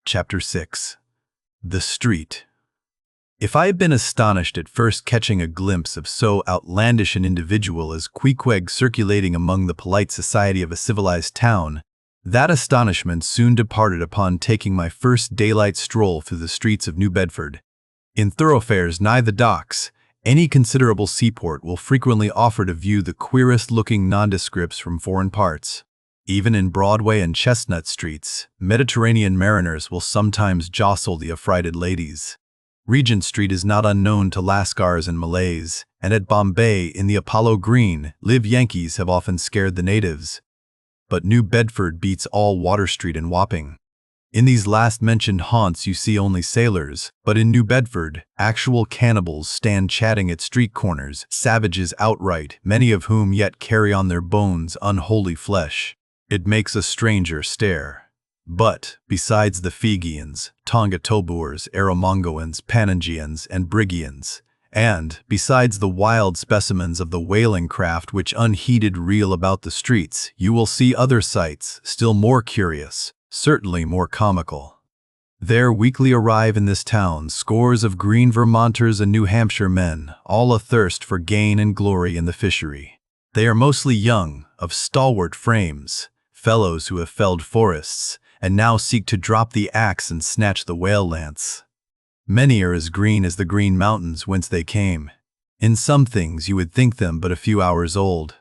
Chapter 6. The Street. If I had been astonished at first catching a glimpse of so outlandish an individual as Queequeg circulating among the polite society of a civilized town, that astonishment soon departed upon taking my first daylight stroll through the streets of New Bedford. In thoroughfares nigh the docks, any considerable seaport will frequently offer to view the queerest-looking nondescripts from foreign parts. Even in Broadway and Chestnut Streets, Mediterranean mariners will sometimes jostle the affrighted ladies. Regent Street is not unknown to Lascars and Malays, and at Bombay in the Apollo Green, live Yankees have often scared the natives. But New Bedford beats all Water Street and Wapping. In these last-mentioned haunts you see only sailors, but in New Bedford, actual cannibals stand chatting at street corners, savages outright, many of whom yet carry on their bones unholy flesh. It makes a stranger stare. But, besides the Fijians, Tonga-Toboers, Erromangoans, Panangians, and Brigians, and, besides the wild specimens of the whaling craft which unheeded reel about the streets, you will see other sights, still more curious, certainly more comical. There weekly arrive in this town scores of green Vermonters and New Hampshire men, all athirst for gain and glory in the fishery. They are mostly young, of stalwart frames, fellows who have felled forests, and now seek to drop the axe and snatch the whale lance. Many are as green as the Green Mountains whence they came. In some things you would think them but a few hours old.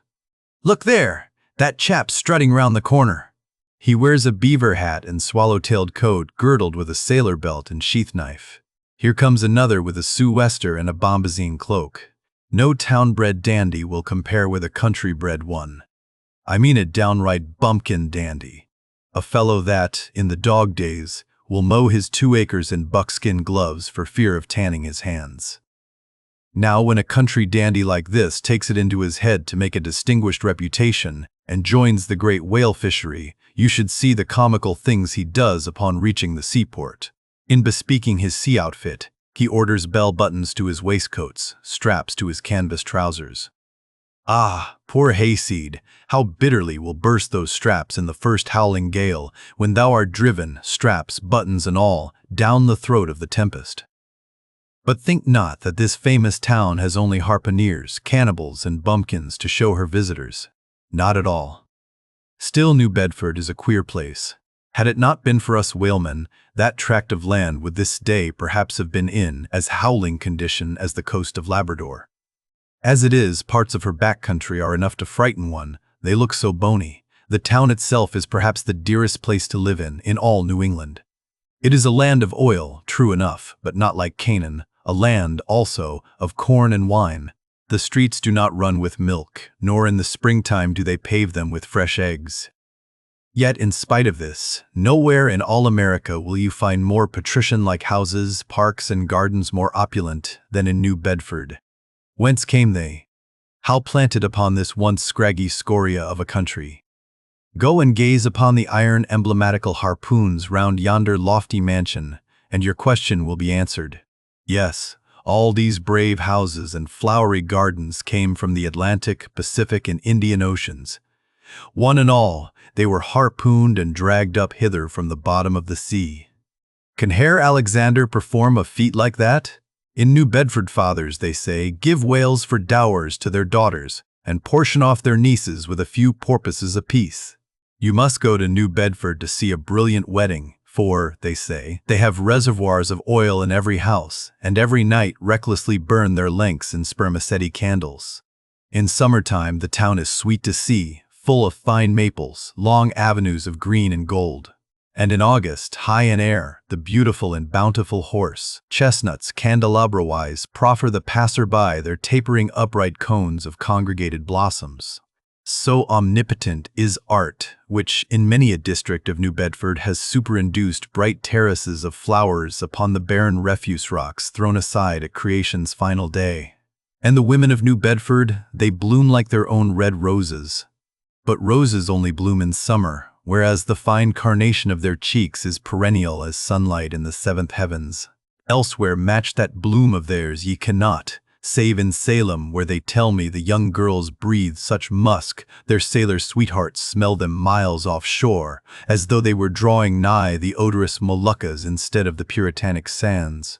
Look there! That chap strutting round the corner! He wears a beaver hat and swallow-tailed coat girdled with a sailor belt and sheath knife. Here comes another with a sou'wester and a bombazine cloak. No town-bred dandy will compare with a country-bred one. I mean a downright bumpkin dandy. A fellow that, in the dog days, will mow his 2 acres in buckskin gloves for fear of tanning his hands. Now when a country dandy like this takes it into his head to make a distinguished reputation and joins the great whale fishery, you should see the comical things he does upon reaching the seaport. In bespeaking his sea outfit, he orders bell buttons to his waistcoats, straps to his canvas trousers. Ah, poor hayseed, how bitterly will burst those straps in the first howling gale, when thou art driven, straps, buttons and all, down the throat of the tempest. But think not that this famous town has only harpooneers, cannibals, and bumpkins to show her visitors. Not at all. Still, New Bedford is a queer place. Had it not been for us whalemen, that tract of land would this day perhaps have been in as howling condition as the coast of Labrador. As it is, parts of her back country are enough to frighten one, they look so bony. The town itself is perhaps the dearest place to live in all New England. It is a land of oil, true enough, but not like Canaan, a land, also, of corn and wine. The streets do not run with milk, nor in the springtime do they pave them with fresh eggs. Yet, in spite of this, nowhere in all America will you find more patrician-like houses, parks, and gardens more opulent than in New Bedford. Whence came they? How planted upon this once scraggy scoria of a country? Go and gaze upon the iron emblematical harpoons round yonder lofty mansion, and your question will be answered. Yes, all these brave houses and flowery gardens came from the Atlantic, Pacific, and Indian Oceans. One and all, they were harpooned and dragged up hither from the bottom of the sea. Can Herr Alexander perform a feat like that? In New Bedford fathers, they say, give whales for dowers to their daughters, and portion off their nieces with a few porpoises apiece. You must go to New Bedford to see a brilliant wedding, for, they say, they have reservoirs of oil in every house, and every night recklessly burn their lengths in spermaceti candles. In summertime the town is sweet to see, full of fine maples, long avenues of green and gold. And in August, high in air, the beautiful and bountiful horse, chestnuts, candelabra-wise, proffer the passer-by their tapering upright cones of congregated blossoms. So omnipotent is art, which, in many a district of New Bedford, has superinduced bright terraces of flowers upon the barren refuse rocks thrown aside at creation's final day. And the women of New Bedford, they bloom like their own red roses. But roses only bloom in summer, whereas the fine carnation of their cheeks is perennial as sunlight in the seventh heavens. Elsewhere match that bloom of theirs ye cannot, save in Salem, where they tell me the young girls breathe such musk their sailor sweethearts smell them miles offshore, as though they were drawing nigh the odorous Moluccas instead of the Puritanic sands.